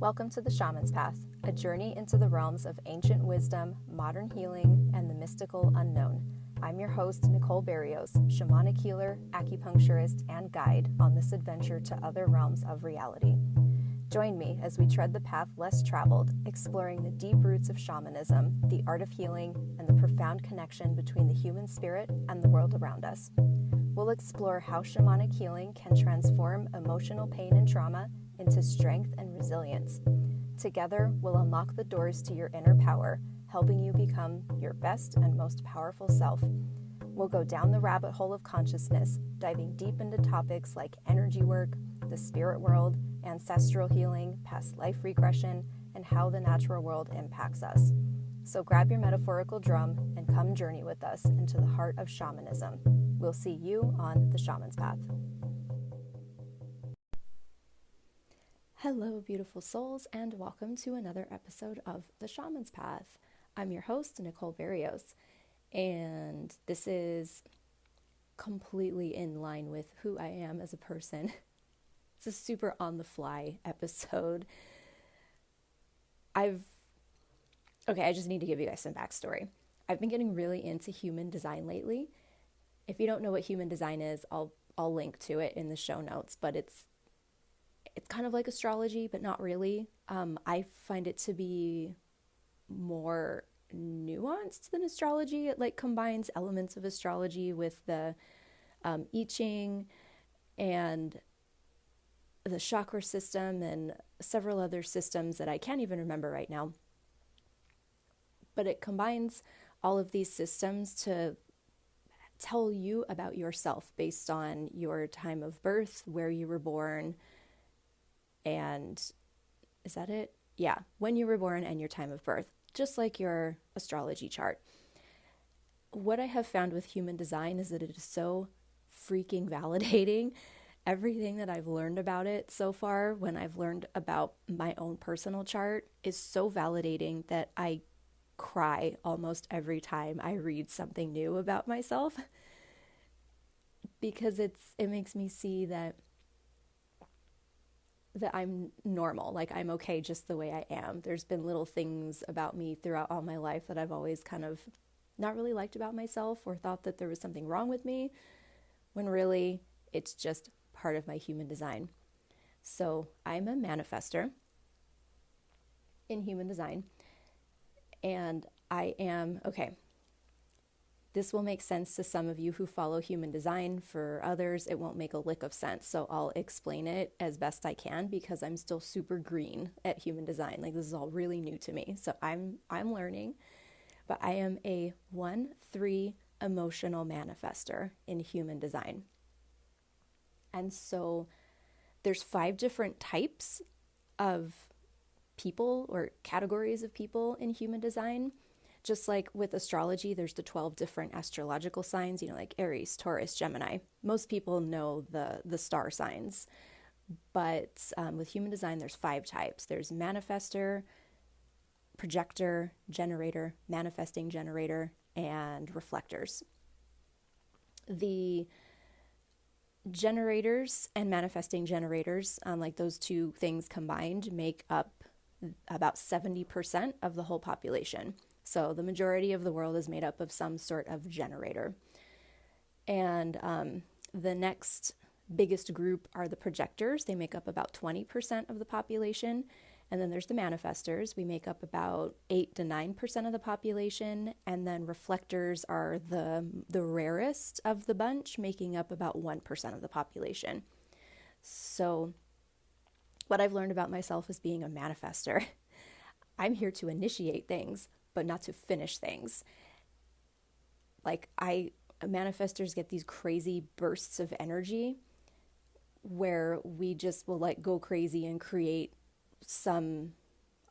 Welcome to the Shaman's Path, a journey into the realms of ancient wisdom, modern healing, and the mystical unknown. I'm your host, Nicole, shamanic healer, acupuncturist, and guide on this adventure to other realms of reality. Join me as we tread the path less traveled, exploring the deep roots of shamanism, the art of healing, and the profound connection between the human spirit and the world around us. We'll explore how shamanic healing can transform emotional pain and trauma into strength and resilience. Together, we'll unlock the doors to your inner power, helping you become your best and most powerful self. We'll go down the rabbit hole of consciousness, diving deep into topics like energy work, the spirit world, ancestral healing, past life regression, and how the natural world impacts us. So grab your metaphorical drum and come journey with us into the heart of shamanism. We'll see you on the Shaman's Path. Hello, beautiful souls, and welcome to another episode of the Shaman's Path. I'm your host, Nicole, and this is completely in line with who I am as a person. It's a super on-the-fly episode. I just need to give you guys some backstory. I've been getting really into human design lately. If you don't know what human design is, I'll link to it in the show notes, but it's kind of like astrology, but not really. I find it to be more nuanced than astrology. It combines elements of astrology with the I Ching and the chakra system and several other systems that I can't even remember right now. But it combines all of these systems to tell you about yourself based on your time of birth, where you were born, and is that it? Yeah, when you were born and your time of birth, just like your astrology chart. What I have found with human design is that it is so freaking validating. Everything that I've learned about it so far, when I've learned about my own personal chart, is so validating that I cry almost every time I read something new about myself, because it makes me see that I'm normal, I'm okay just the way I am. There's been little things about me throughout all my life that I've always kind of not really liked about myself, or thought that there was something wrong with me, when really it's just part of my human design. So I'm a manifestor in human design, and I am, this will make sense to some of you who follow human design. For others, it won't make a lick of sense. So I'll explain it as best I can, because I'm still super green at human design. This is all really new to me. So I'm learning, but I am a 1-3 emotional manifestor in human design. And so there's 5 different types of people, or categories of people, in human design. Just like with astrology, there's the 12 different astrological signs, like Aries, Taurus, Gemini. Most people know the star signs, but with human design, there's 5 types. There's manifestor, projector, generator, manifesting generator, and reflectors. The generators and manifesting generators, those two things combined, make up about 70% of the whole population. So the majority of the world is made up of some sort of generator. And the next biggest group are the projectors. They make up about 20% of the population. And then there's the manifestors. We make up about 8 to 9% of the population. And then reflectors are the rarest of the bunch, making up about 1% of the population. So what I've learned about myself is being a manifestor. I'm here to initiate things, but not to finish things. Manifestors get these crazy bursts of energy where we just will go crazy and create some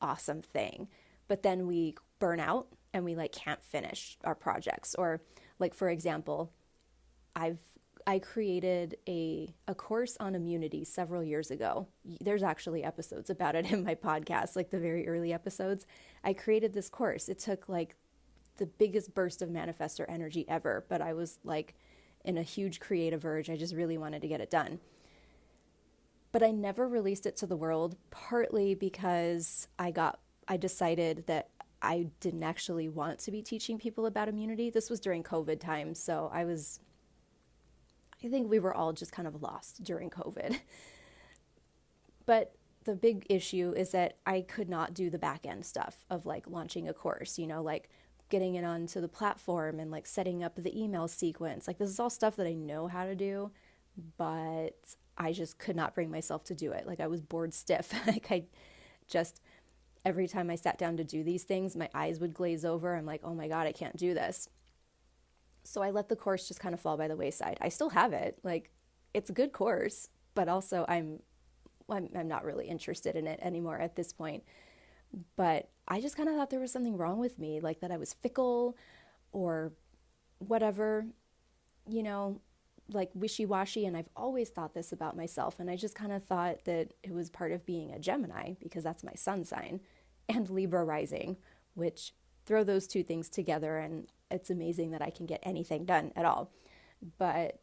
awesome thing, but then we burn out and we can't finish our projects. Or for example, I created a course on immunity several years ago. There's actually episodes about it in my podcast, the very early episodes. I created this course. It took the biggest burst of manifestor energy ever, but I was in a huge creative urge. I just really wanted to get it done. but I never released it to the world, partly because I decided that I didn't actually want to be teaching people about immunity. This was during COVID time, so I think we were all just kind of lost during COVID. But the big issue is that I could not do the back end stuff of like launching a course, like getting it onto the platform and like setting up the email sequence. Like this is all stuff that I know how to do, but I just could not bring myself to do it. Like I was bored stiff. Like I just, every time I sat down to do these things, my eyes would glaze over. I'm like, oh my God, I can't do this. So I let the course just kind of fall by the wayside. I still have it. Like it's a good course, but also I'm not really interested in it anymore at this point. But I just kind of thought there was something wrong with me, like that I was fickle or whatever, like wishy-washy. And I've always thought this about myself. And I just kind of thought that it was part of being a Gemini because that's my sun sign, and Libra rising, which throw those two things together and it's amazing that I can get anything done at all. But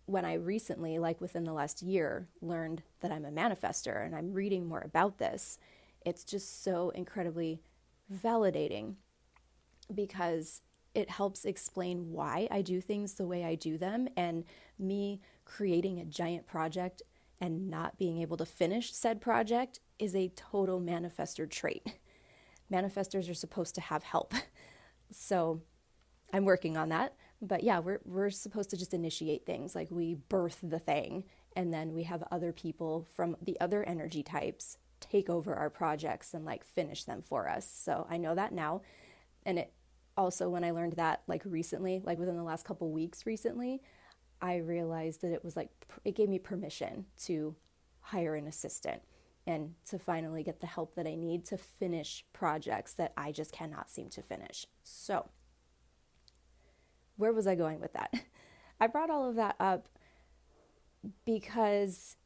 when I recently, like within the last year, learned that I'm a manifester and I'm reading more about this, it's just so incredibly validating because it helps explain why I do things the way I do them. And me creating a giant project and not being able to finish said project is a total manifestor trait. Manifestors are supposed to have help. So I'm working on that. But yeah, we're supposed to just initiate things, like we birth the thing, and then we have other people from the other energy types take over our projects and like finish them for us. So I know that now. And it also, when I learned that like recently, like within the last couple weeks recently, I realized that it was like, it gave me permission to hire an assistant and to finally get the help that I need to finish projects that I just cannot seem to finish. So where was I going with that? I brought all of that up because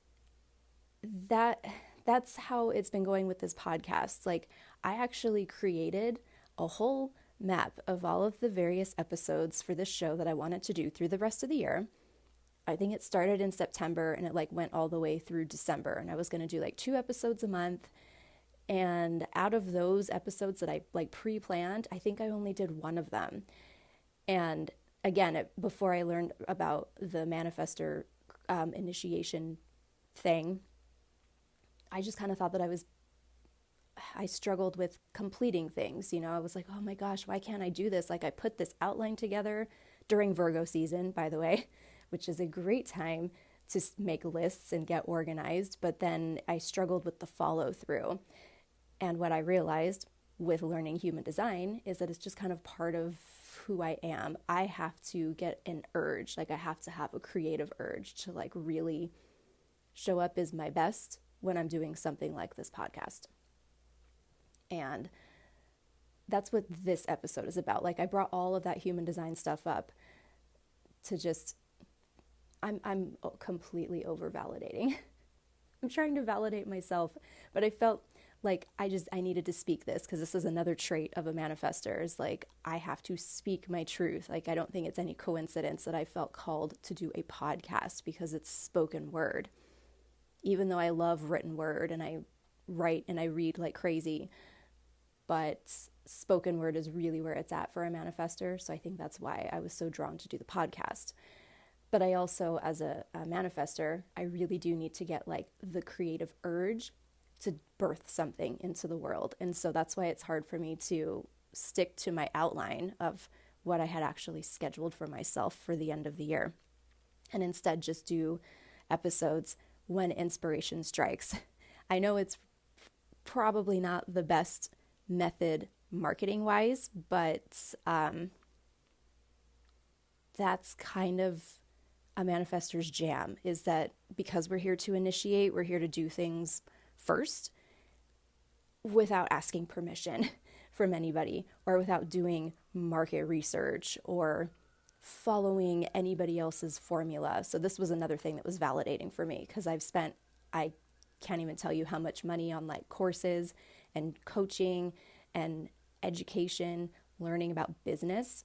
that's how it's been going with this podcast. Like I actually created a whole map of all of the various episodes for this show that I wanted to do through the rest of the year. I think it started in September and it like went all the way through December, and I was going to do like 2 episodes a month. And out of those episodes that I like pre-planned, I think I only did 1 of them. And again, before I learned about the manifestor initiation thing, I just kind of thought that I struggled with completing things. I was like, oh my gosh, why can't I do this? Like I put this outline together during Virgo season, by the way, which is a great time to make lists and get organized. But then I struggled with the follow through. And what I realized with learning human design is that it's just kind of part of who I am. I have to get an urge, like I have to have a creative urge to like really show up as my best when I'm doing something like this podcast. And that's what this episode is about. Like I brought all of that human design stuff up to just, I'm completely over validating. I'm trying to validate myself, but I felt like I needed to speak this because this is another trait of a manifestor, is like I have to speak my truth. Like I don't think it's any coincidence that I felt called to do a podcast because it's spoken word. Even though I love written word and I write and I read like crazy, but spoken word is really where it's at for a manifestor. So I think that's why I was so drawn to do the podcast. But I also, as a manifestor, I really do need to get like the creative urge to birth something into the world. And so that's why it's hard for me to stick to my outline of what I had actually scheduled for myself for the end of the year, and instead just do episodes when inspiration strikes. I know it's probably not the best method marketing wise, but that's kind of a manifestor's jam, is that because we're here to initiate, we're here to do things first without asking permission from anybody, or without doing market research or following anybody else's formula. So this was another thing that was validating for me, because I can't even tell you how much money on like courses and coaching and education, learning about business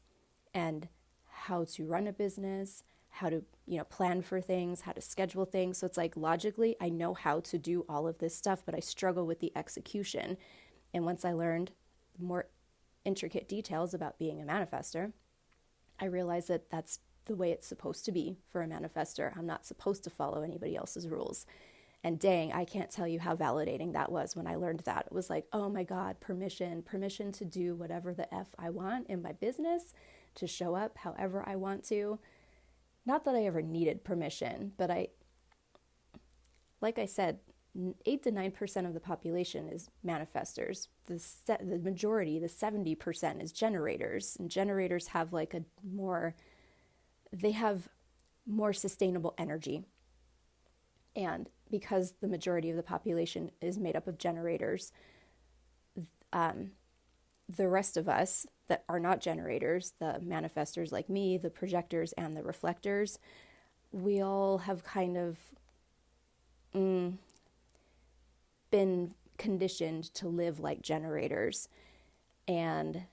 and how to run a business, how to plan for things, how to schedule things. So it's like logically, I know how to do all of this stuff, but I struggle with the execution. And once I learned more intricate details about being a manifester, I realized that that's the way it's supposed to be for a manifester. I'm not supposed to follow anybody else's rules. And dang, I can't tell you how validating that was when I learned that. It was like, oh my God, permission to do whatever the F I want in my business, to show up however I want to. Not that I ever needed permission, but like I said, 8 to 9% of the population is manifestors. The majority, the 70%, is generators. And generators have they have more sustainable energy. And because the majority of the population is made up of generators, the rest of us that are not generators, the manifestors like me, the projectors and the reflectors, we all have kind of been conditioned to live like generators, and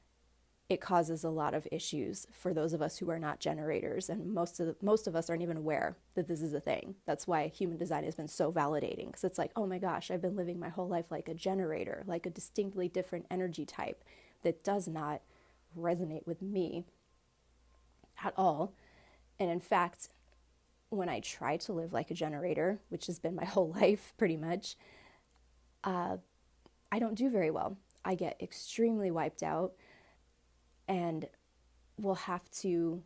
it causes a lot of issues for those of us who are not generators, and most of us aren't even aware that this is a thing. That's why human design has been so validating, because it's like, oh my gosh, I've been living my whole life like a generator, like a distinctly different energy type that does not resonate with me at all. And in fact, when I try to live like a generator, which has been my whole life pretty much, I don't do very well. I get extremely wiped out and will have to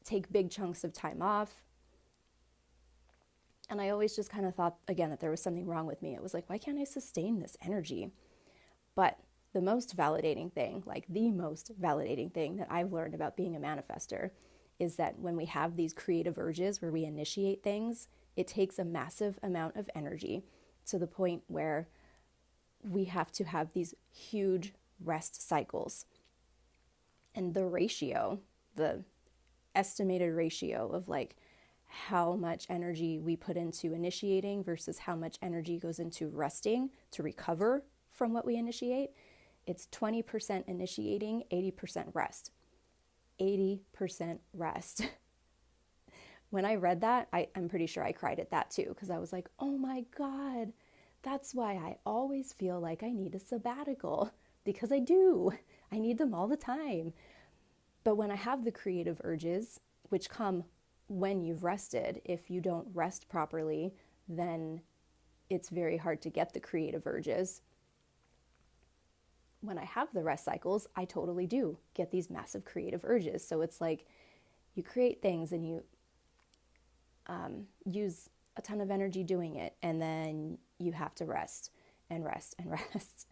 take big chunks of time off. And I always just kind of thought, again, that there was something wrong with me. It was like, why can't I sustain this energy? But the most validating thing that I've learned about being a manifester is that when we have these creative urges where we initiate things, it takes a massive amount of energy to the point where we have to have these huge rest cycles. And the estimated ratio of like how much energy we put into initiating versus how much energy goes into resting to recover from what we initiate, it's 20% initiating, 80% rest. 80% rest. When I read that, I'm pretty sure I cried at that too, because I was like, oh my God, that's why I always feel like I need a sabbatical, because I do. I need them all the time. But when I have the creative urges, which come when you've rested, if you don't rest properly, then it's very hard to get the creative urges. When I have the rest cycles, I totally do get these massive creative urges. So it's like you create things and you use a ton of energy doing it, and then you have to rest and rest and rest.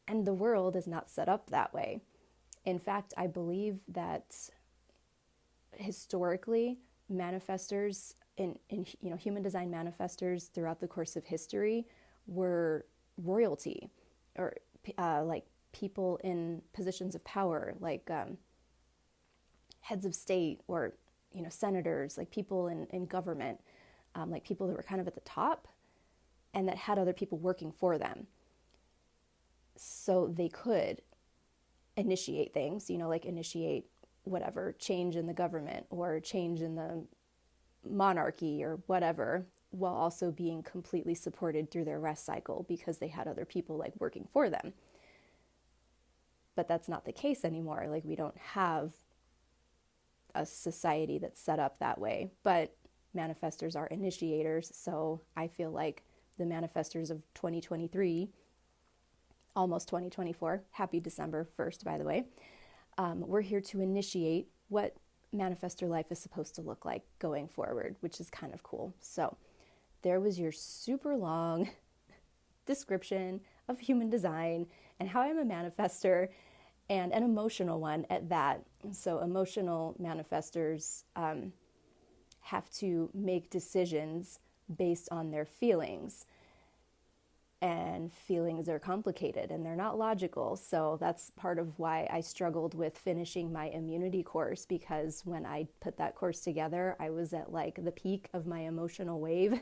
And the world is not set up that way. In fact, I believe that historically, manifestors in human design manifestors throughout the course of history were royalty, or like people in positions of power, like heads of state, or senators, like people in government, like people that were kind of at the top and that had other people working for them. So they could initiate things, like initiate whatever, change in the government or change in the monarchy or whatever, while also being completely supported through their rest cycle because they had other people like working for them. But that's not the case anymore. Like, we don't have a society that's set up that way. But manifestors are initiators, so I feel like the manifestors of 2023, almost 2024, happy December 1st, by the way, we're here to initiate what manifestor life is supposed to look like going forward, which is kind of cool. So there was your super long description of human design and how I'm a manifestor, and an emotional one at that. So emotional manifestors have to make decisions based on their feelings, and feelings are complicated and they're not logical. So that's part of why I struggled with finishing my immunity course, because when I put that course together, I was at like the peak of my emotional wave,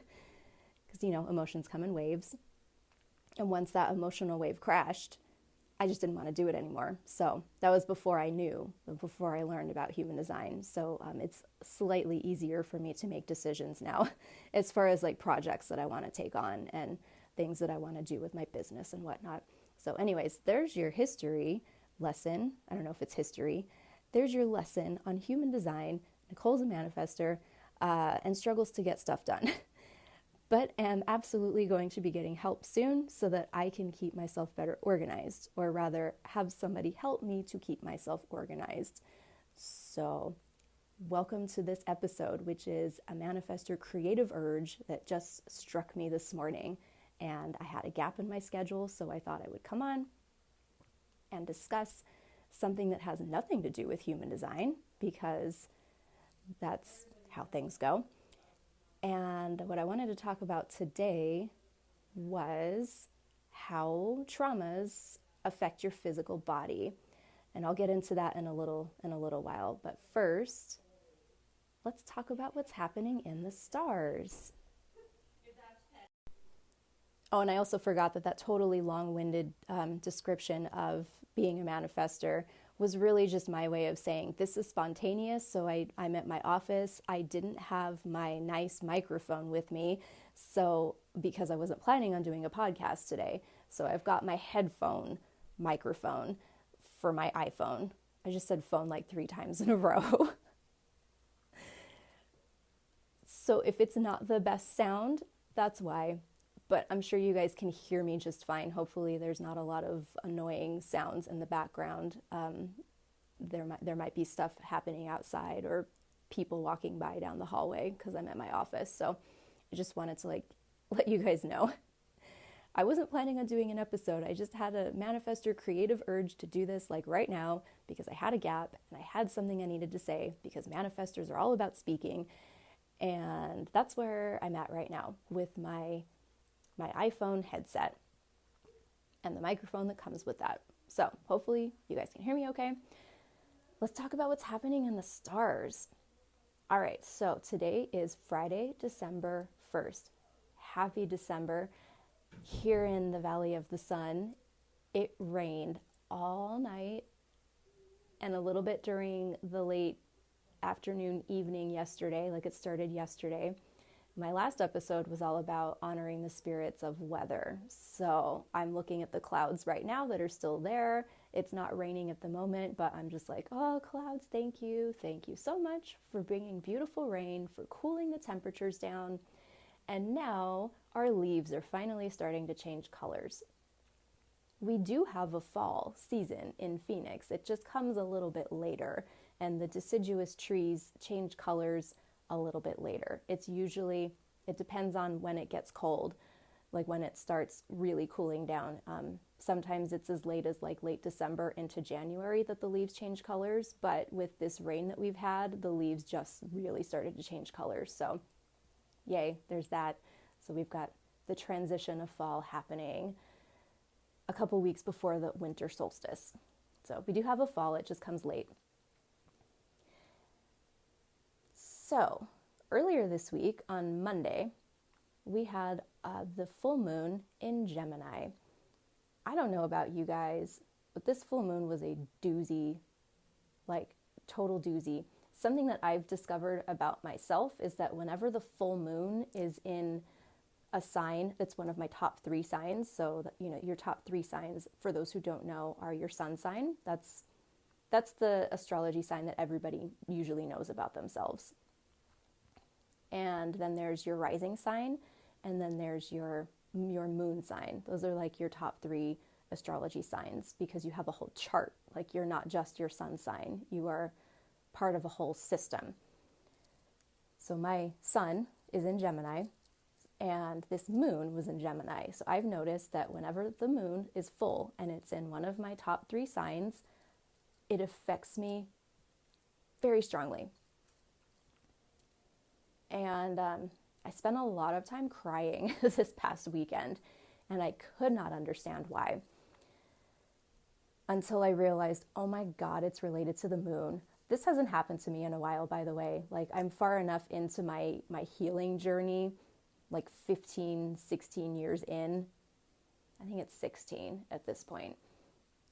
because emotions come in waves. And once that emotional wave crashed, I just didn't want to do it anymore. So that was before I knew, before I learned about human design. So it's slightly easier for me to make decisions now as far as like projects that I want to take on and things that I want to do with my business and whatnot. So anyways, there's your history lesson. I don't know if it's history. There's your lesson on human design. Nicole's a manifester and struggles to get stuff done. But am absolutely going to be getting help soon so that I can keep myself better organized, or rather have somebody help me to keep myself organized. So welcome to this episode, which is a manifestor creative urge that just struck me this morning. And I had a gap in my schedule, so I thought I would come on and discuss something that has nothing to do with human design, because that's how things go. And what I wanted to talk about today was how traumas affect your physical body. And I'll get into that in a little while. But first, let's talk about what's happening in the stars. Oh, and I also forgot that totally long-winded description of being a manifester was really just my way of saying this is spontaneous. So I'm at my office. I didn't have my nice microphone with me, so because I wasn't planning on doing a podcast today. So I've got my headphone microphone for my iPhone. I just said phone like 3 times in a row. So if it's not the best sound, that's why. But I'm sure you guys can hear me just fine. Hopefully there's not a lot of annoying sounds in the background. There might be stuff happening outside or people walking by down the hallway because I'm at my office. So I just wanted to let you guys know. I wasn't planning on doing an episode. I just had a manifestor creative urge to do this right now because I had a gap and I had something I needed to say, because manifestors are all about speaking. And that's where I'm at right now with my iPhone headset and the microphone that comes with that. So hopefully you guys can hear me okay. Let's talk about what's happening in the stars. All right, so today is Friday, December 1st. Happy December. Here in the Valley of the Sun, it rained all night and a little bit during the late afternoon, evening yesterday, it started yesterday. My last episode was all about honoring the spirits of weather. So I'm looking at the clouds right now that are still there. It's not raining at the moment, but I'm just oh, clouds, thank you. Thank you so much for bringing beautiful rain, for cooling the temperatures down. And now our leaves are finally starting to change colors. We do have a fall season in Phoenix. It just comes a little bit later, and the deciduous trees change colors a little bit later. It depends on when it gets cold, when it starts really cooling down. Sometimes it's as late as late December into January that the leaves change colors, but with this rain that we've had, the leaves just really started to change colors. So yay, there's that. So we've got the transition of fall happening a couple weeks before the winter solstice. So we do have a fall, it just comes late. So earlier this week on Monday, we had the full moon in Gemini. I don't know about you guys, but this full moon was a doozy, total doozy. Something that I've discovered about myself is that whenever the full moon is in a sign that's one of my top 3 signs, so your top 3 signs, for those who don't know, are your sun sign. That's the astrology sign that everybody usually knows about themselves. And then there's your rising sign, and then there's your moon sign. Those are your top 3 astrology signs, because you have a whole chart. You're not just your sun sign. You are part of a whole system. So my sun is in Gemini, and this moon was in Gemini. So I've noticed that whenever the moon is full and it's in one of my top 3 signs, it affects me very strongly. And I spent a lot of time crying this past weekend, and I could not understand why. Until I realized, oh my God, it's related to the moon. This hasn't happened to me in a while, by the way. I'm far enough into my healing journey, 15, 16 years in. I think it's 16 at this point.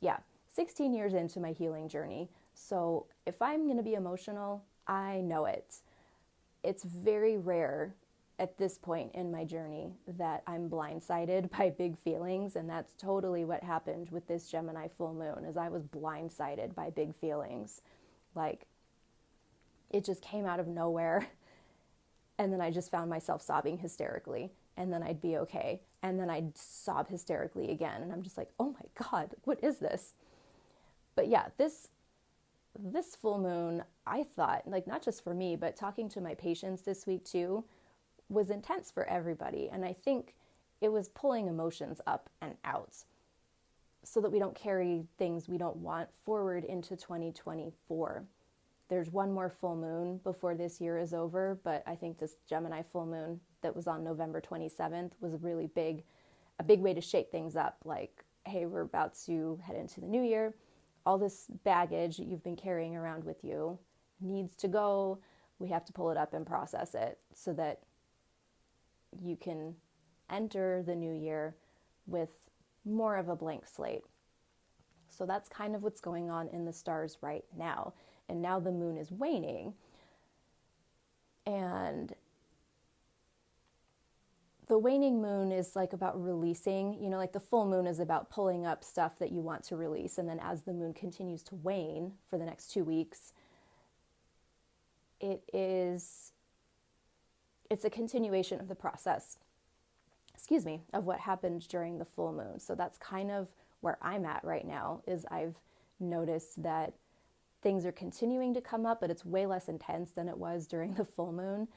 yeah, 16 years into my healing journey. So if I'm going to be emotional, I know it. It's very rare at this point in my journey that I'm blindsided by big feelings, and that's totally what happened with this Gemini full moon, is I was blindsided by big feelings. Like, it just came out of nowhere, and then I just found myself sobbing hysterically, and then I'd be okay, and then I'd sob hysterically again, and I'm just like, oh my God, what is this? But yeah, this full moon, I thought, like, not just for me, but talking to my patients this week too, was intense for everybody. And I think it was pulling emotions up and out so that we don't carry things we don't want forward into 2024. There's one more full moon before this year is over, but I think this Gemini full moon that was on November 27th was a big way to shake things up. Like, hey, we're about to head into the new year. All this baggage that you've been carrying around with you needs to go. We have to pull it up and process it so that you can enter the new year with more of a blank slate. So that's kind of what's going on in the stars right now. And now the moon is waning. And the waning moon is like about releasing, like the full moon is about pulling up stuff that you want to release. And then as the moon continues to wane for the next 2 weeks, it's a continuation of the process, of what happened during the full moon. So that's kind of where I'm at right now, is I've noticed that things are continuing to come up, but it's way less intense than it was during the full moon.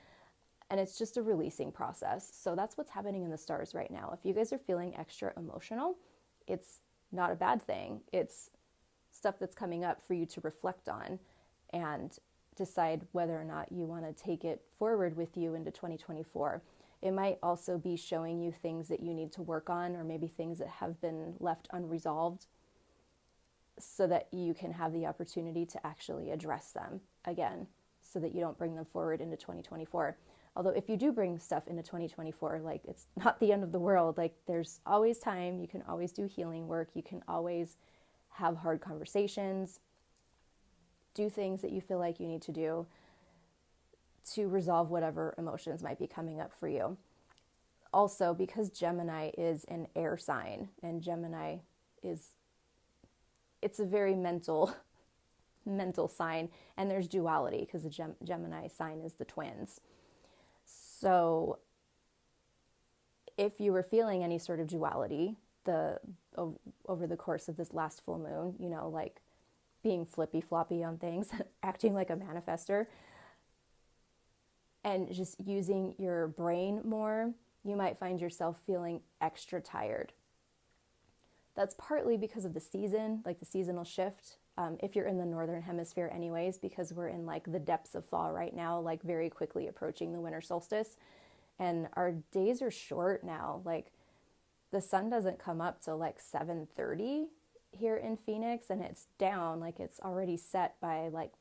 And it's just a releasing process. So that's what's happening in the stars right now. If you guys are feeling extra emotional, it's not a bad thing. It's stuff that's coming up for you to reflect on and decide whether or not you want to take it forward with you into 2024. It might also be showing you things that you need to work on, or maybe things that have been left unresolved, so that you can have the opportunity to actually address them again, so that you don't bring them forward into 2024. Although if you do bring stuff into 2024, like, it's not the end of the world. Like, there's always time. You can always do healing work. You can always have hard conversations, do things that you feel like you need to do to resolve whatever emotions might be coming up for you. Also, because Gemini is an air sign, and Gemini it's a very mental sign, and there's duality because the Gemini sign is the twins. So if you were feeling any sort of duality over the course of this last full moon, like being flippy floppy on things, acting like a manifester, and just using your brain more, you might find yourself feeling extra tired. That's partly because of the season, like the seasonal shift. If you're in the northern hemisphere anyways, because we're in like the depths of fall right now, like very quickly approaching the winter solstice. And our days are short now. Like, the sun doesn't come up till like 7:30 here in Phoenix, and it's down, like it's already set by like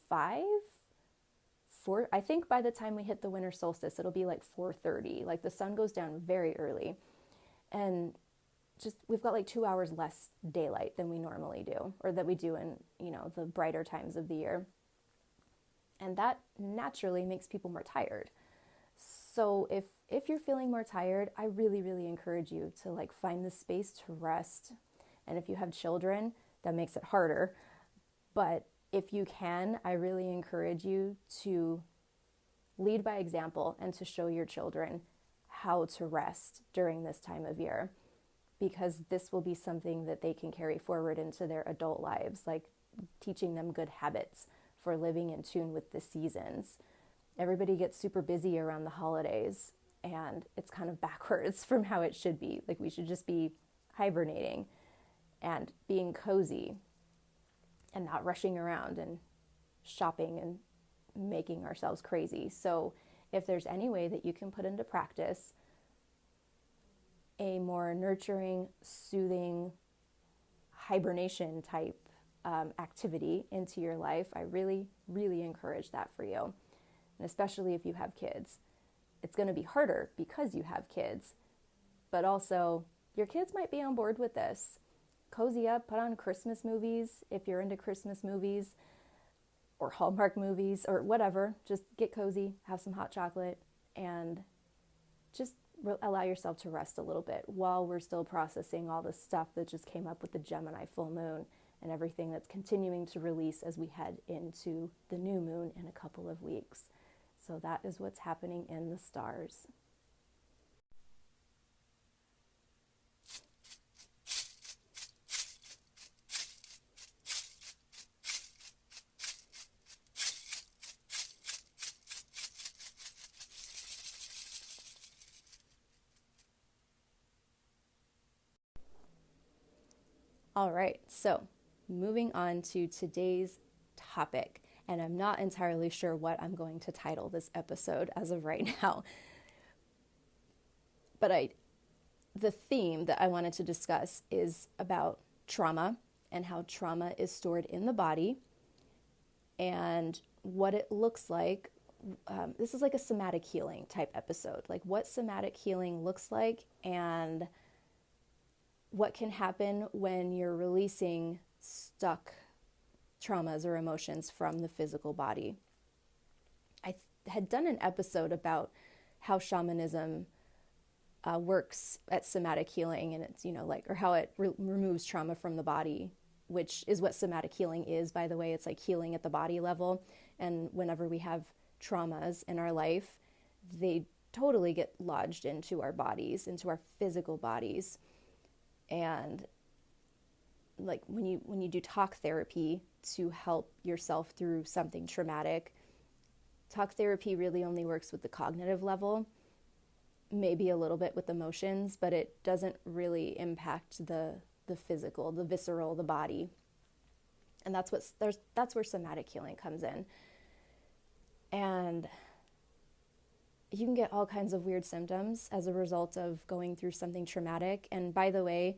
4. I think by the time we hit the winter solstice, it'll be like 4:30. Like, the sun goes down very early. And just, we've got like 2 hours less daylight than we normally do, or that we do in, the brighter times of the year. And that naturally makes people more tired. So if you're feeling more tired, I really, really encourage you to like find the space to rest. And if you have children, that makes it harder. But if you can, I really encourage you to lead by example and to show your children how to rest during this time of year, because this will be something that they can carry forward into their adult lives, like teaching them good habits for living in tune with the seasons. Everybody gets super busy around the holidays, and it's kind of backwards from how it should be. Like, we should just be hibernating and being cozy and not rushing around and shopping and making ourselves crazy. So if there's any way that you can put into practice a more nurturing, soothing, hibernation type activity into your life, I really, really encourage that for you. And especially if you have kids. It's going to be harder because you have kids, but also your kids might be on board with this. cozy up, put on Christmas movies if you're into Christmas movies or Hallmark movies or whatever. Just get cozy, have some hot chocolate, and just allow yourself to rest a little bit while we're still processing all the stuff that just came up with the Gemini full moon and everything that's continuing to release as we head into the new moon in a couple of weeks. So that is what's happening in the stars. All right, so moving on to today's topic, and I'm not entirely sure what I'm going to title this episode as of right now, but the theme that I wanted to discuss is about trauma and how trauma is stored in the body and what it looks like. This is like a somatic healing type episode, like what somatic healing looks like and what can happen when you're releasing stuck traumas or emotions from the physical body. I had done an episode about how shamanism works at somatic healing, and it's, or how it removes trauma from the body, which is what somatic healing is, by the way. It's like healing at the body level. And whenever we have traumas in our life, they totally get lodged into our bodies, into our physical bodies. And like when you do talk therapy to help yourself through something traumatic, talk therapy really only works with the cognitive level, maybe a little bit with emotions, but it doesn't really impact the physical, the visceral, the body. And that's where somatic healing comes in. And you can get all kinds of weird symptoms as a result of going through something traumatic. And by the way,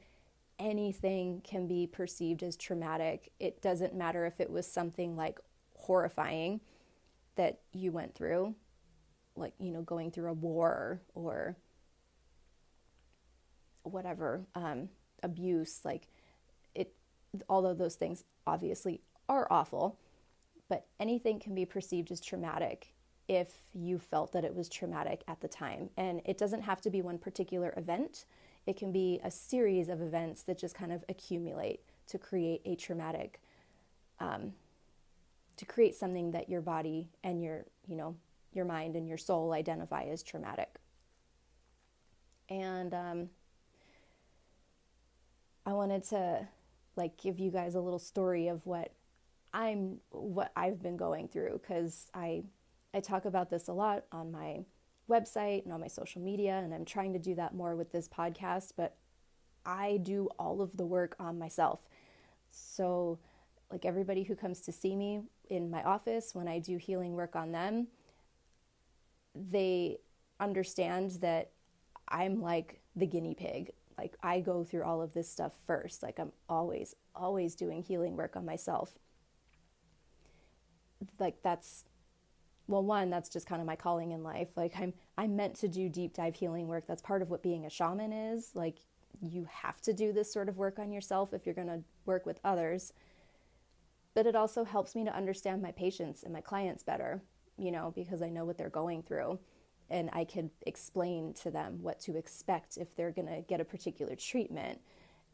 anything can be perceived as traumatic. It doesn't matter if it was something like horrifying that you went through, like, going through a war or whatever, abuse, like it, although those things obviously are awful, but anything can be perceived as traumatic if you felt that it was traumatic at the time. And it doesn't have to be one particular event. It can be a series of events that just kind of accumulate to create a traumatic, to create something that your body and your mind and your soul identify as traumatic. And I wanted to give you guys a little story of what I've been going through, because I talk about this a lot on my website and on my social media, and I'm trying to do that more with this podcast, but I do all of the work on myself. So like everybody who comes to see me in my office, when I do healing work on them, they understand that I'm like the guinea pig. Like I go through all of this stuff first. Like I'm always doing healing work on myself. Like that's just kind of my calling in life. Like I'm meant to do deep dive healing work. That's part of what being a shaman is. Like you have to do this sort of work on yourself if you're going to work with others. But it also helps me to understand my patients and my clients better, because I know what they're going through, and I can explain to them what to expect if they're going to get a particular treatment,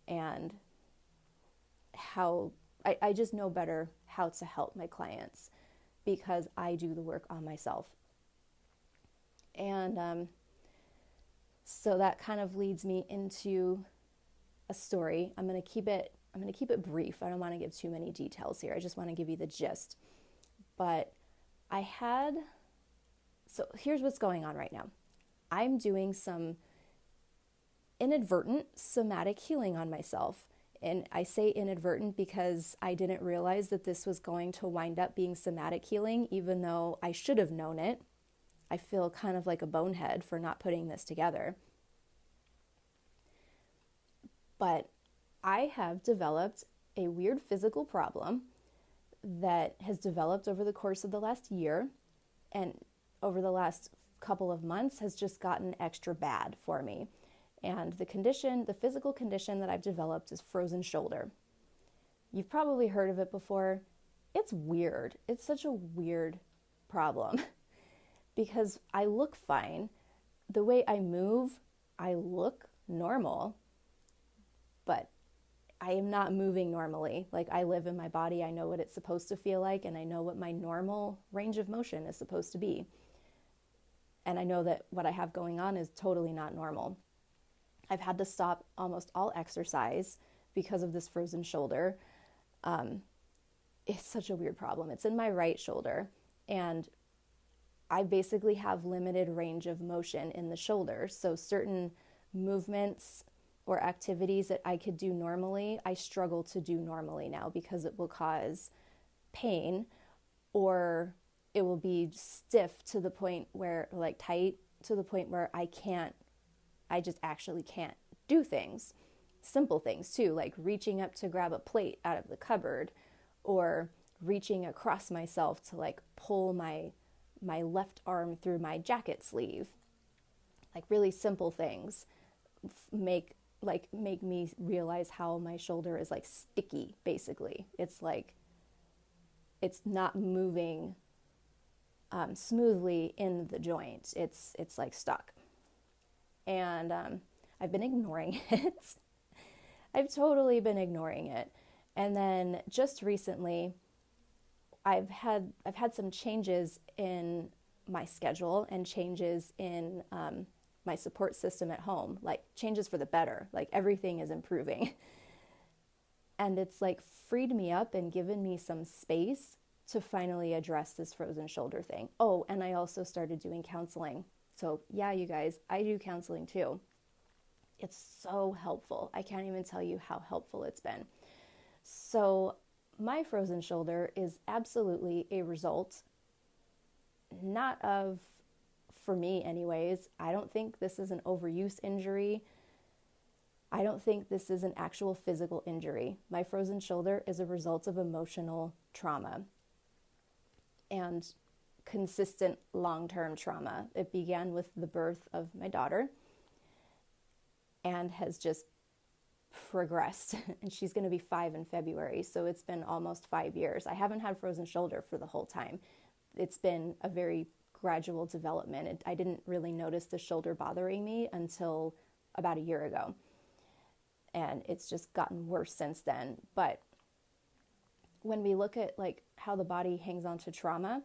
and how I just know better how to help my clients because I do the work on myself. And so that kind of leads me into a story. I'm going to keep it brief. I don't want to give too many details here. I just want to give you the gist. But so here's what's going on right now. I'm doing some inadvertent somatic healing on myself. And I say inadvertent because I didn't realize that this was going to wind up being somatic healing, even though I should have known it. I feel kind of like a bonehead for not putting this together. But I have developed a weird physical problem that has developed over the course of the last year, and over the last couple of months has just gotten extra bad for me. And the physical condition that I've developed is frozen shoulder. You've probably heard of it before. It's weird. It's such a weird problem because I look fine. The way I move, I look normal, but I am not moving normally. Like, I live in my body. I know what it's supposed to feel like, and I know what my normal range of motion is supposed to be. And I know that what I have going on is totally not normal. I've had to stop almost all exercise because of this frozen shoulder. It's such a weird problem. It's in my right shoulder, and I basically have limited range of motion in the shoulder. So certain movements or activities that I could do normally, I struggle to do normally now because it will cause pain, or it will be stiff to the point where, like tight to the point where I just actually can't do things. Simple things too, like reaching up to grab a plate out of the cupboard, or reaching across myself to like pull my left arm through my jacket sleeve. Like really simple things make me realize how my shoulder is like sticky, basically. It's like it's not moving smoothly in the joint. It's like stuck. And I've been ignoring it. I've totally been ignoring it. And then just recently, I've had some changes in my schedule and changes in my support system at home, like changes for the better, like everything is improving. And it's like freed me up and given me some space to finally address this frozen shoulder thing. Oh, and I also started doing counseling. So yeah, you guys, I do counseling too. It's so helpful. I can't even tell you how helpful it's been. So my frozen shoulder is absolutely a result, not of, for me anyways, I don't think this is an overuse injury. I don't think this is an actual physical injury. My frozen shoulder is a result of emotional trauma and consistent long-term trauma. It began with the birth of my daughter and has just progressed. And she's going to be 5 in February, so it's been almost 5 years. I haven't had frozen shoulder for the whole time. It's been a very gradual development. I didn't really notice the shoulder bothering me until about a year ago. And it's just gotten worse since then. But when we look at like how the body hangs on to trauma,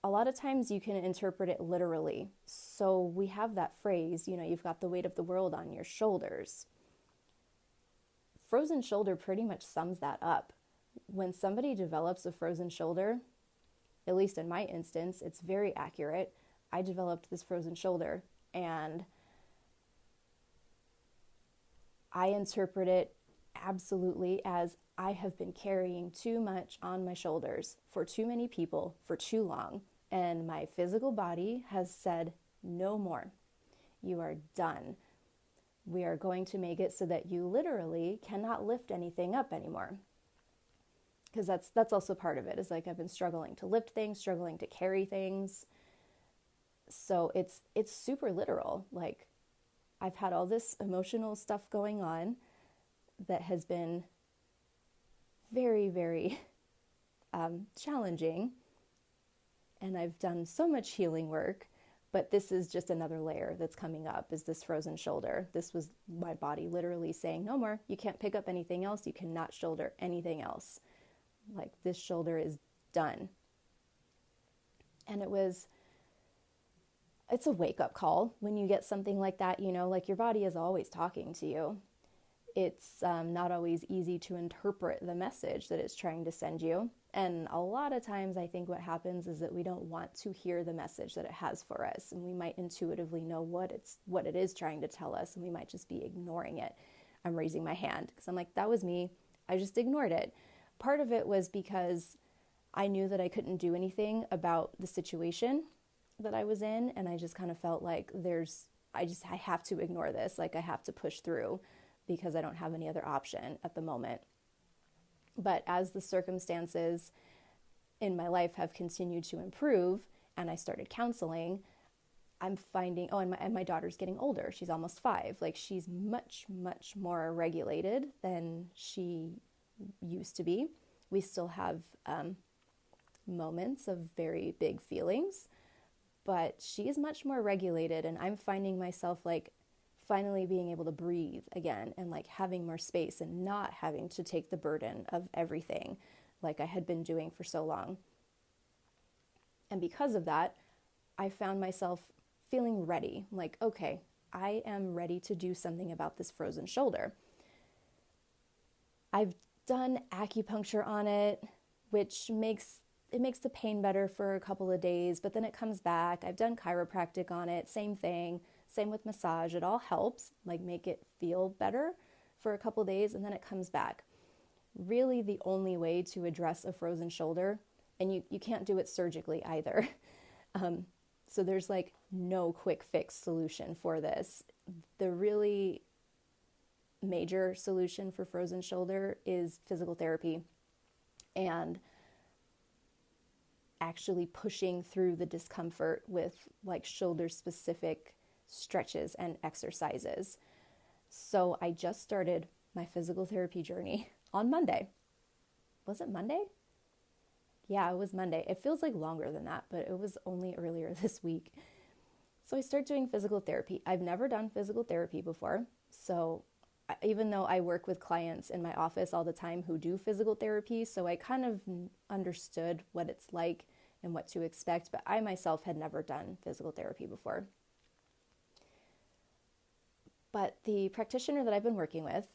a lot of times you can interpret it literally. So we have that phrase, you've got the weight of the world on your shoulders. Frozen shoulder pretty much sums that up. When somebody develops a frozen shoulder, at least in my instance, it's very accurate. I developed this frozen shoulder, and I interpret it absolutely as I have been carrying too much on my shoulders for too many people for too long, and my physical body has said, no more. You are done. We are going to make it so that you literally cannot lift anything up anymore. Because that's also part of it, is like I've been struggling to lift things, struggling to carry things. So it's super literal. Like, I've had all this emotional stuff going on that has been very, very challenging. And I've done so much healing work, but this is just another layer that's coming up, is this frozen shoulder. This was my body literally saying, no more, you can't pick up anything else. You cannot shoulder anything else. Like, this shoulder is done. And it's a wake-up call when you get something like that, like your body is always talking to you. It's not always easy to interpret the message that it's trying to send you. And a lot of times I think what happens is that we don't want to hear the message that it has for us. And we might intuitively know what it is trying to tell us, and we might just be ignoring it. I'm raising my hand because I'm like, that was me. I just ignored it. Part of it was because I knew that I couldn't do anything about the situation that I was in. And I just kind of felt like I have to ignore this. Like, I have to push through because I don't have any other option at the moment. But as the circumstances in my life have continued to improve and I started counseling, I'm finding, oh, and my daughter's getting older. She's almost 5. Like, she's much, much more regulated than she used to be. We still have moments of very big feelings, but she's much more regulated, and I'm finding myself like finally being able to breathe again and like having more space and not having to take the burden of everything like I had been doing for so long. And because of that, I found myself feeling ready. I'm like, okay, I am ready to do something about this frozen shoulder. I've done acupuncture on it, which makes the pain better for a couple of days, but then it comes back. I've done chiropractic on it, same thing. Same with massage. It all helps, like make it feel better for a couple of days, and then it comes back. Really the only way to address a frozen shoulder, and you can't do it surgically either. So there's like no quick fix solution for this. The really major solution for frozen shoulder is physical therapy and actually pushing through the discomfort with like shoulder specific stretches and exercises. So I just started my physical therapy journey on Monday. Was it Monday? Yeah, it was Monday. It feels like longer than that, but it was only earlier this week. So I started doing physical therapy. I've never done physical therapy before. So even though I work with clients in my office all the time who do physical therapy, so I kind of understood what it's like and what to expect, but I myself had never done physical therapy before. But the practitioner that I've been working with,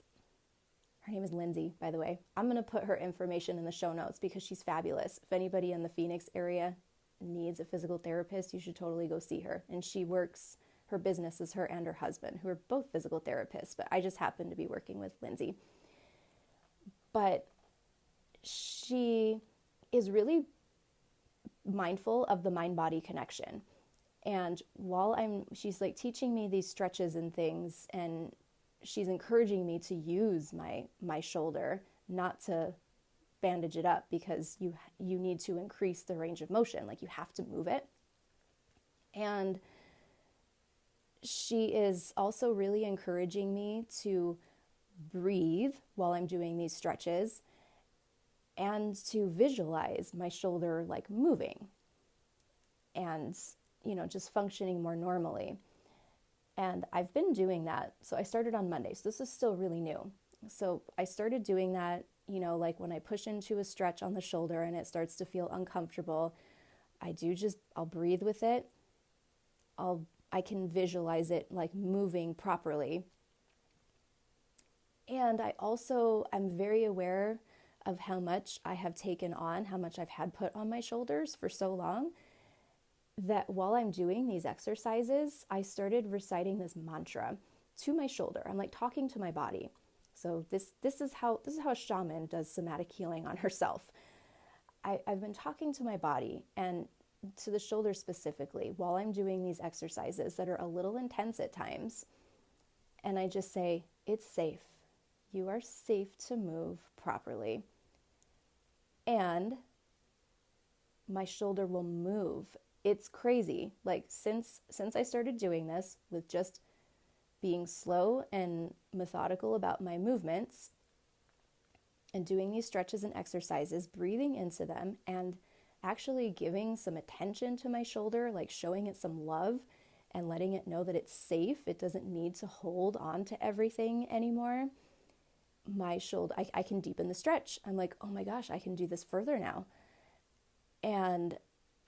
her name is Lindsay, by the way. I'm going to put her information in the show notes because she's fabulous. If anybody in the Phoenix area needs a physical therapist, you should totally go see her. And she works, her business is her and her husband, who are both physical therapists, but I just happen to be working with Lindsay. But she is really mindful of the mind-body connection. And while she's like teaching me these stretches and things, and she's encouraging me to use my shoulder, not to bandage it up, because you need to increase the range of motion, like you have to move it. And she is also really encouraging me to breathe while I'm doing these stretches and to visualize my shoulder like moving and just functioning more normally. And I've been doing that. So I started on Monday. So this is still really new. So I started doing that, like when I push into a stretch on the shoulder and it starts to feel uncomfortable, I'll breathe with it. I can visualize it like moving properly. And I'm very aware of how much I have taken on, how much I've had put on my shoulders for so long, that while I'm doing these exercises, I started reciting this mantra to my shoulder. I'm like talking to my body. So this is how a shaman does somatic healing on herself. I've been talking to my body and to the shoulder specifically while I'm doing these exercises that are a little intense at times. And I just say, it's safe. You are safe to move properly. And my shoulder will move. It's crazy. Like since I started doing this with just being slow and methodical about my movements and doing these stretches and exercises, breathing into them and actually giving some attention to my shoulder, like showing it some love and letting it know that it's safe. It doesn't need to hold on to everything anymore. My shoulder, I can deepen the stretch. I'm like, oh my gosh, I can do this further now. And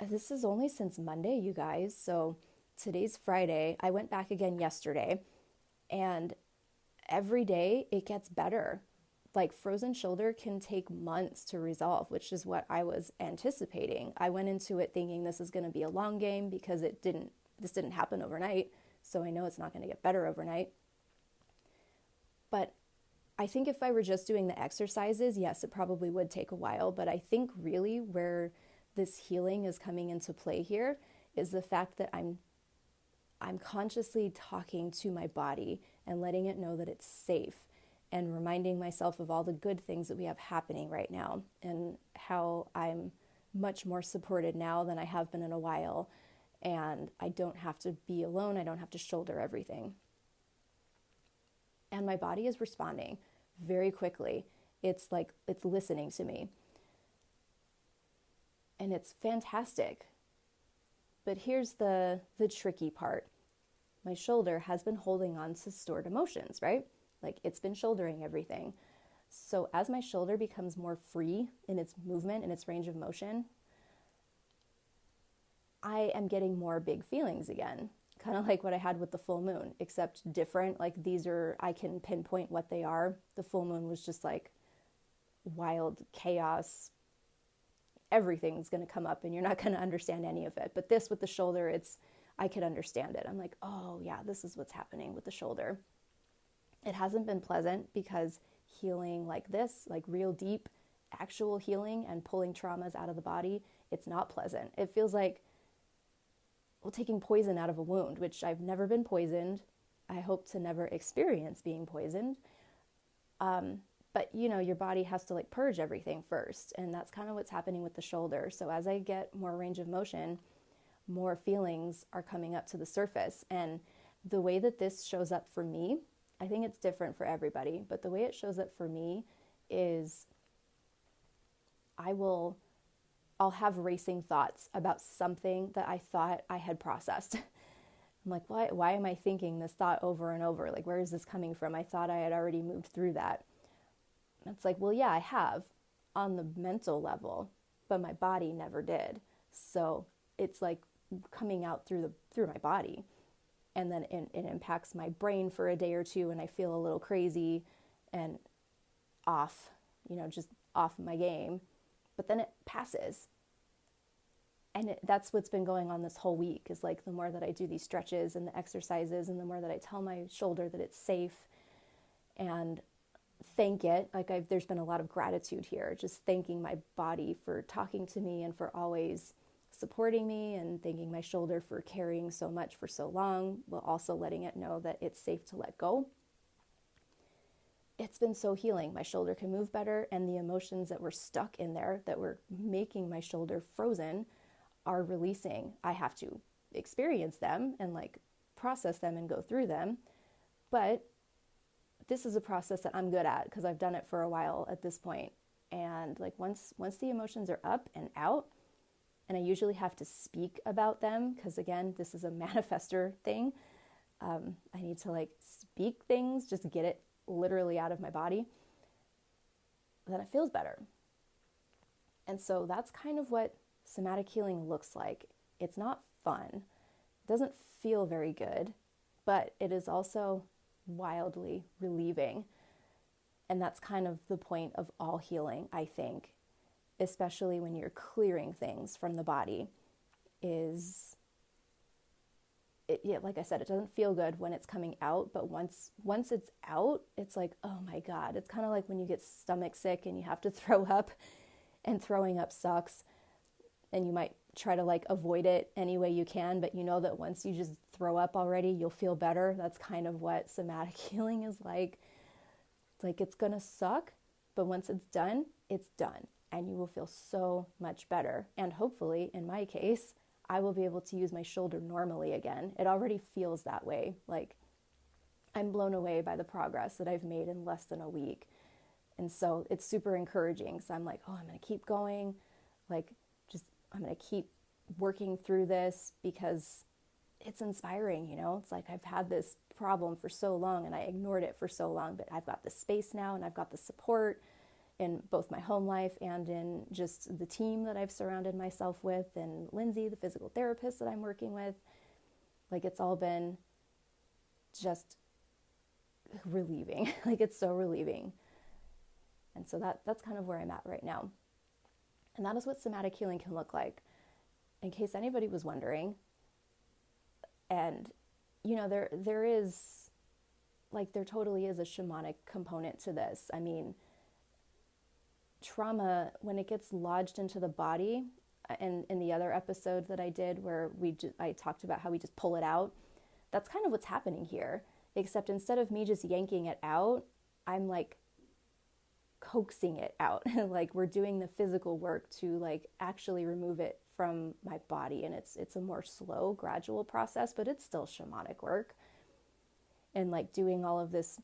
this is only since Monday, you guys. So today's Friday. I went back again yesterday, and every day it gets better. Like frozen shoulder can take months to resolve, which is what I was anticipating. I went into it thinking this is going to be a long game because this didn't happen overnight. So I know it's not going to get better overnight. But I think if I were just doing the exercises, yes, it probably would take a while. But I think really where this healing is coming into play here is the fact that I'm consciously talking to my body and letting it know that it's safe and reminding myself of all the good things that we have happening right now and how I'm much more supported now than I have been in a while. and I don't have to be alone. I don't have to shoulder everything. And my body is responding very quickly. It's like it's listening to me. And it's fantastic. But here's the tricky part. My shoulder has been holding on to stored emotions, right? Like it's been shouldering everything. So as my shoulder becomes more free in its movement and its range of motion, I am getting more big feelings again. Kind of like what I had with the full moon, except different. Like these are, I can pinpoint what they are. The full moon was just like wild chaos. Everything's going to come up and you're not going to understand any of it. But this with the shoulder, I could understand it. I'm like, oh yeah, this is what's happening with the shoulder. It hasn't been pleasant because healing like this, like real deep, actual healing and pulling traumas out of the body, it's not pleasant. It feels like, well, taking poison out of a wound, which I've never been poisoned. I hope to never experience being poisoned. But you know, your body has to like purge everything first. And that's kind of what's happening with the shoulder. So as I get more range of motion, more feelings are coming up to the surface. And the way that this shows up for me, I think it's different for everybody, but the way it shows up for me is I'll have racing thoughts about something that I thought I had processed. I'm like, why am I thinking this thought over and over? Like, where is this coming from? I thought I had already moved through that. And it's like, well, yeah, I have on the mental level, but my body never did. So it's like coming out through my body. And then it impacts my brain for a day or two and I feel a little crazy and off, just off my game. But then it passes. And that's what's been going on this whole week is like the more that I do these stretches and the exercises and the more that I tell my shoulder that it's safe and thank it. Like there's been a lot of gratitude here, just thanking my body for talking to me and for always supporting me and thanking my shoulder for carrying so much for so long, while also letting it know that it's safe to let go. It's been so healing. My shoulder can move better and the emotions that were stuck in there that were making my shoulder frozen are releasing. I have to experience them and like process them and go through them. But this is a process that I'm good at because I've done it for a while at this point. And like once the emotions are up and out, and I usually have to speak about them because again, this is a manifestor thing. I need to like speak things, just get it literally out of my body. Then it feels better. And so that's kind of what somatic healing looks like. It's not fun. It doesn't feel very good, but it is also wildly relieving. And that's kind of the point of all healing, I think, especially when you're clearing things from the body, like I said, it doesn't feel good when it's coming out, but once it's out, it's like, oh my God, it's kind of like when you get stomach sick and you have to throw up, and throwing up sucks, and you might try to like avoid it any way you can, but you know that once you just throw up already, you'll feel better. That's kind of what somatic healing is like. It's like, it's gonna suck, but once it's done, and you will feel so much better. And hopefully, in my case, I will be able to use my shoulder normally again. It already feels that way. Like I'm blown away by the progress that I've made in less than a week. And so it's super encouraging. So I'm like, oh, I'm going to keep going. I'm going to keep working through this because it's inspiring, It's like I've had this problem for so long and I ignored it for so long, but I've got the space now and I've got the support in both my home life and in just the team that I've surrounded myself with, and Lindsay, the physical therapist that I'm working with. Like it's all been just relieving. Like it's so relieving. And so that's kind of where I'm at right now. And that is what somatic healing can look like. In case anybody was wondering. And, there is, like, there totally is a shamanic component to this. I mean, trauma, when it gets lodged into the body, and in the other episode that I did where I talked about how we just pull it out, that's kind of what's happening here. Except instead of me just yanking it out, I'm like coaxing it out. Like we're doing the physical work to like actually remove it from my body, and it's a more slow, gradual process, but it's still shamanic work. And like doing all of this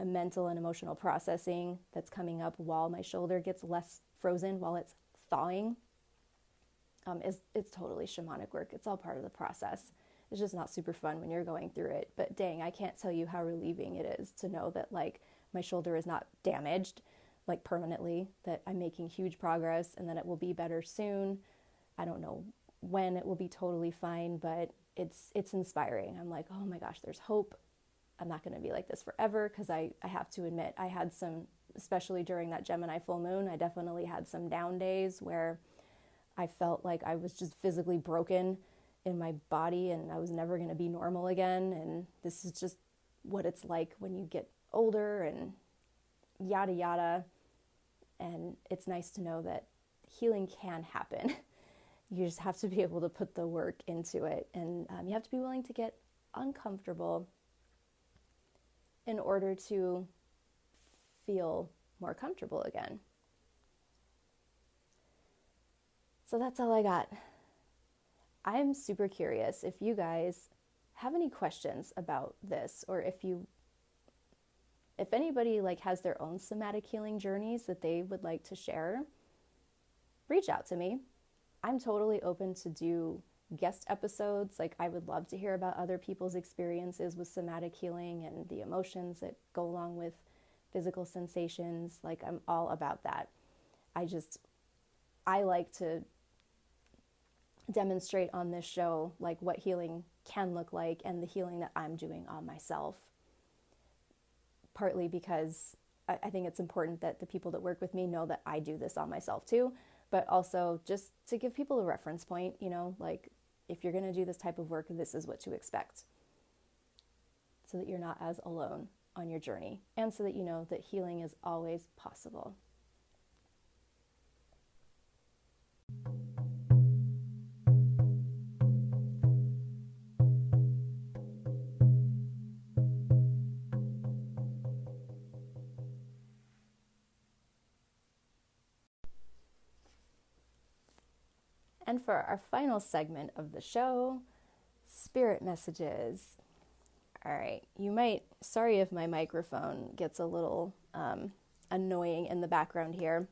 mental and emotional processing that's coming up while my shoulder gets less frozen, while it's thawing, it's totally shamanic work. It's all part of the process. It's just not super fun when you're going through it. But dang, I can't tell you how relieving it is to know that like my shoulder is not damaged, like permanently, that I'm making huge progress and that it will be better soon. I don't know when it will be totally fine, but it's inspiring. I'm like, oh my gosh, there's hope. I'm not going to be like this forever, because I have to admit I had some, especially during that Gemini full moon, I definitely had some down days where I felt like I was just physically broken in my body and I was never going to be normal again. And this is just what it's like when you get older and yada yada. And it's nice to know that healing can happen. You just have to be able to put the work into it. And you have to be willing to get uncomfortable in order to feel more comfortable again. So that's all I got. I'm super curious if you guys have any questions about this, or if anybody like has their own somatic healing journeys that they would like to share, reach out to me. I'm totally open to do guest episodes. Like, I would love to hear about other people's experiences with somatic healing and the emotions that go along with physical sensations. Like, I'm all about that. I like to demonstrate on this show like what healing can look like and the healing that I'm doing on myself. Partly because I think it's important that the people that work with me know that I do this on myself too, but also just to give people a reference point, you know, like if you're going to do this type of work, this is what to expect, so that you're not as alone on your journey, and so that you know that healing is always possible. And for our final segment of the show, spirit messages. All right, sorry if my microphone gets a little annoying in the background here.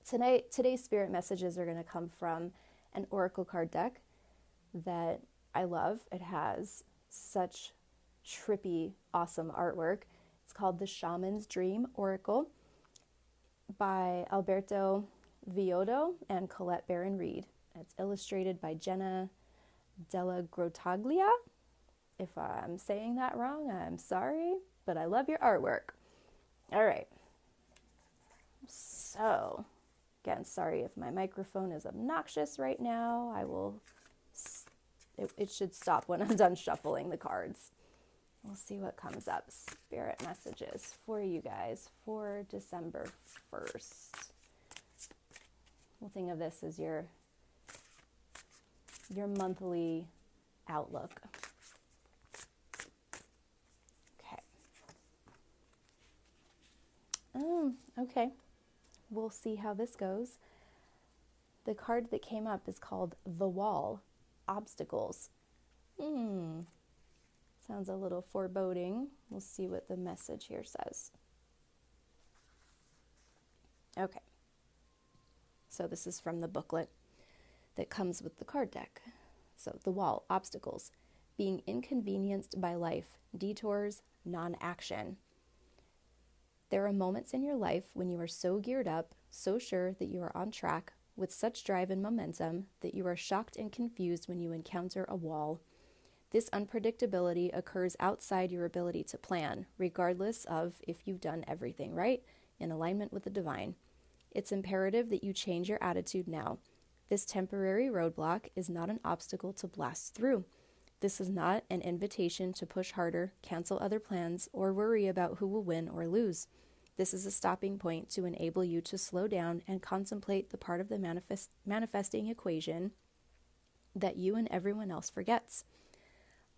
Today's spirit messages are going to come from an oracle card deck that I love. It has such trippy, awesome artwork. It's called the Shaman's Dream Oracle by Alberto Viodo and Colette Baron Reed. It's illustrated by Jenna Della Grottaglia. If I'm saying that wrong, I'm sorry, but I love your artwork. All right. So, again, sorry if my microphone is obnoxious right now. It should stop when I'm done shuffling the cards. We'll see what comes up. Spirit messages for you guys for December 1st. We'll think of this as your monthly outlook. Okay. We'll see how this goes. The card that came up is called The Wall, Obstacles. Sounds a little foreboding. We'll see what the message here says. Okay. So this is from the booklet that comes with the card deck. So The Wall, Obstacles. Being inconvenienced by life, detours, non-action. There are moments in your life when you are so geared up, so sure that you are on track, with such drive and momentum, that you are shocked and confused when you encounter a wall. This unpredictability occurs outside your ability to plan, regardless of if you've done everything right, in alignment with the divine. It's imperative that you change your attitude now. This temporary roadblock is not an obstacle to blast through. This is not an invitation to push harder, cancel other plans, or worry about who will win or lose. This is a stopping point to enable you to slow down and contemplate the part of the manifesting equation that you and everyone else forgets.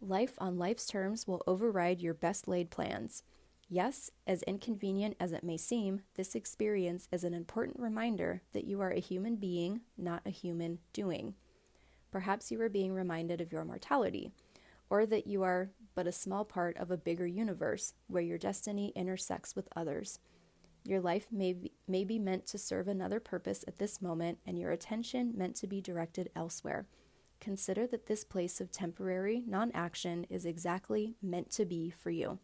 Life on life's terms will override your best laid plans. Yes, as inconvenient as it may seem, this experience is an important reminder that you are a human being, not a human doing. Perhaps you are being reminded of your mortality, or that you are but a small part of a bigger universe where your destiny intersects with others. Your life may be meant to serve another purpose at this moment, and your attention meant to be directed elsewhere. Consider that this place of temporary non-action is exactly meant to be for you.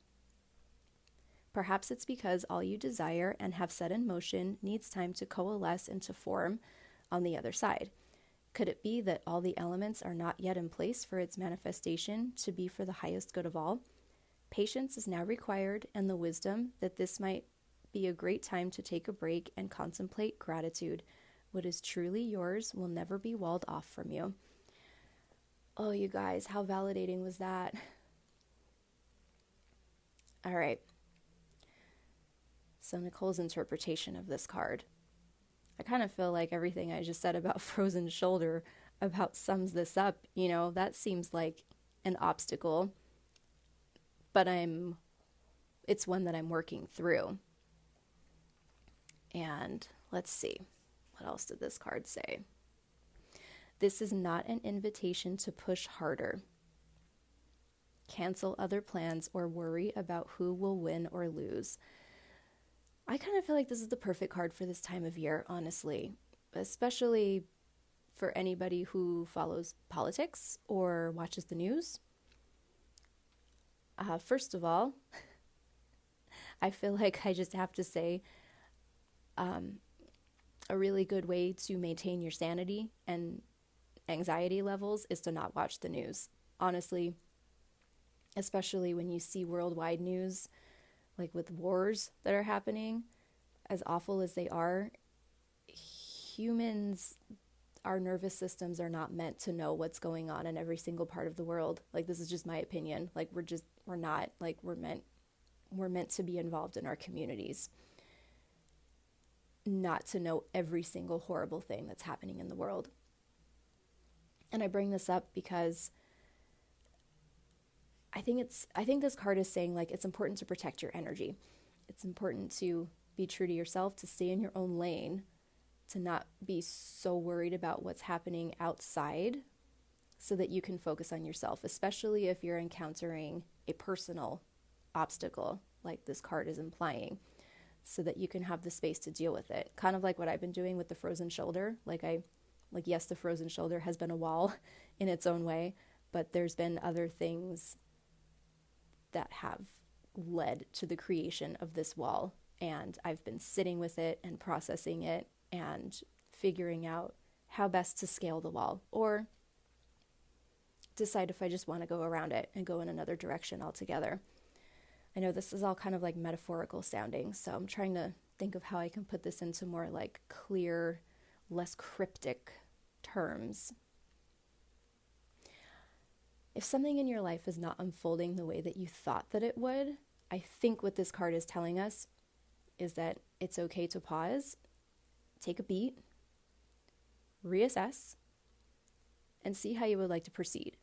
Perhaps it's because all you desire and have set in motion needs time to coalesce into form on the other side. Could it be that all the elements are not yet in place for its manifestation to be for the highest good of all? Patience is now required, and the wisdom that this might be a great time to take a break and contemplate gratitude. What is truly yours will never be walled off from you. Oh, you guys, how validating was that? All right. So Nicole's interpretation of this card. I kind of feel like everything I just said about frozen shoulder about sums this up. You know, that seems like an obstacle, but it's one that I'm working through. And let's see, what else did this card say? This is not an invitation to push harder, cancel other plans, or worry about who will win or lose. I kind of feel like this is the perfect card for this time of year, honestly, especially for anybody who follows politics or watches the news. First of all, I feel like I just have to say a really good way to maintain your sanity and anxiety levels is to not watch the news. Honestly, especially when you see worldwide news, like with wars that are happening, as awful as they are, humans, our nervous systems are not meant to know what's going on in every single part of the world. Like, this is just my opinion. Like, we're meant to be involved in our communities, not to know every single horrible thing that's happening in the world. And I bring this up because I think this card is saying, like, it's important to protect your energy. It's important to be true to yourself, to stay in your own lane, to not be so worried about what's happening outside so that you can focus on yourself, especially if you're encountering a personal obstacle like this card is implying, so that you can have the space to deal with it. Kind of like what I've been doing with the frozen shoulder. Yes, the frozen shoulder has been a wall in its own way, but there's been other things that have led to the creation of this wall. And I've been sitting with it and processing it and figuring out how best to scale the wall, or decide if I just want to go around it and go in another direction altogether. I know this is all kind of like metaphorical sounding, so I'm trying to think of how I can put this into more like clear, less cryptic terms. If something in your life is not unfolding the way that you thought that it would, I think what this card is telling us is that it's okay to pause, take a beat, reassess, and see how you would like to proceed.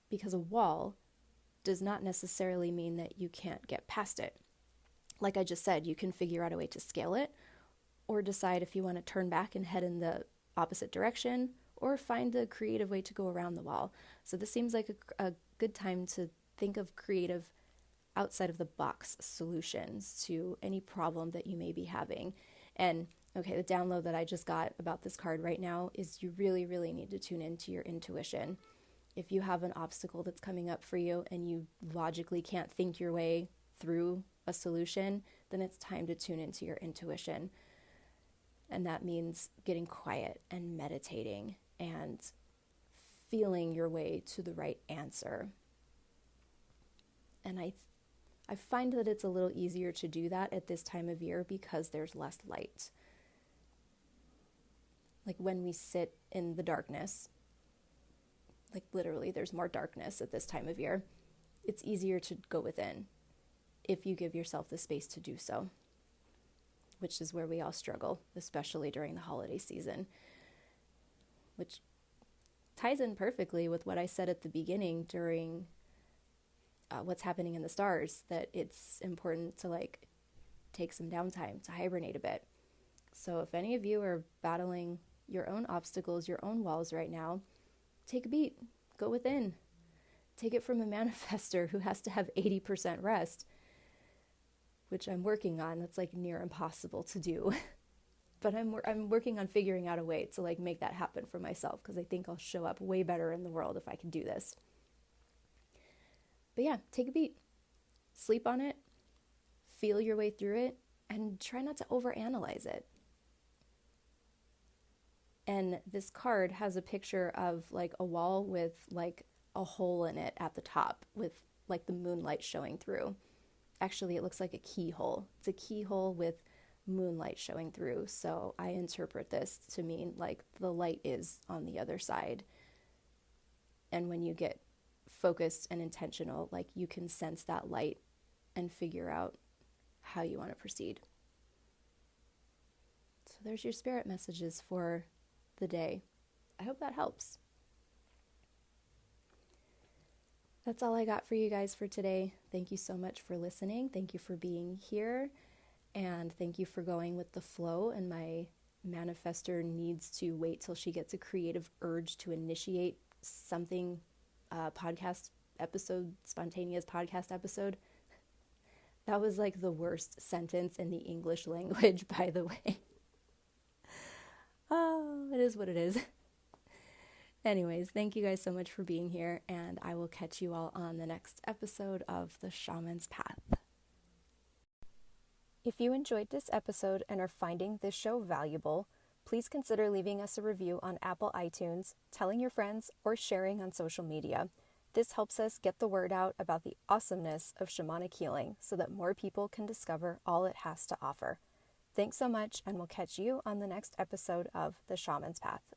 Because a wall does not necessarily mean that you can't get past it. Like I just said, you can figure out a way to scale it, or decide if you want to turn back and head in the opposite direction, or find a creative way to go around the wall. So this seems like a good time to think of creative, outside of the box solutions to any problem that you may be having. And okay, the download that I just got about this card right now is you really, really need to tune into your intuition. If you have an obstacle that's coming up for you and you logically can't think your way through a solution, then it's time to tune into your intuition. And that means getting quiet and meditating and feeling your way to the right answer. And I find that it's a little easier to do that at this time of year because there's less light. Like when we sit in the darkness, like literally there's more darkness at this time of year, it's easier to go within if you give yourself the space to do so, which is where we all struggle, especially during the holiday season, which ties in perfectly with what I said at the beginning during what's happening in the stars, that it's important to like take some downtime, to hibernate a bit. So if any of you are battling your own obstacles, your own walls right now, take a beat, go within. Take it from a manifester who has to have 80% rest, which I'm working on. That's like near impossible to do. But I'm working on figuring out a way to like make that happen for myself, because I think I'll show up way better in the world if I can do this. But yeah, take a beat, sleep on it, feel your way through it, and try not to overanalyze it. And this card has a picture of like a wall with like a hole in it at the top with like the moonlight showing through. Actually, it looks like a keyhole. It's a keyhole with moonlight showing through. So I interpret this to mean like the light is on the other side. And when you get focused and intentional, like you can sense that light and figure out how you want to proceed. So there's your spirit messages for the day. I hope that helps. That's all I got for you guys for today. Thank you so much for listening. Thank you for being here. And thank you for going with the flow. And my manifester needs to wait till she gets a creative urge to initiate something, podcast episode, spontaneous podcast episode. That was like the worst sentence in the English language, by the way. Oh, it is what it is. Anyways, thank you guys so much for being here, and I will catch you all on the next episode of The Shaman's Path. If you enjoyed this episode and are finding this show valuable, please consider leaving us a review on Apple iTunes, telling your friends, or sharing on social media. This helps us get the word out about the awesomeness of shamanic healing so that more people can discover all it has to offer. Thanks so much, and we'll catch you on the next episode of The Shaman's Path.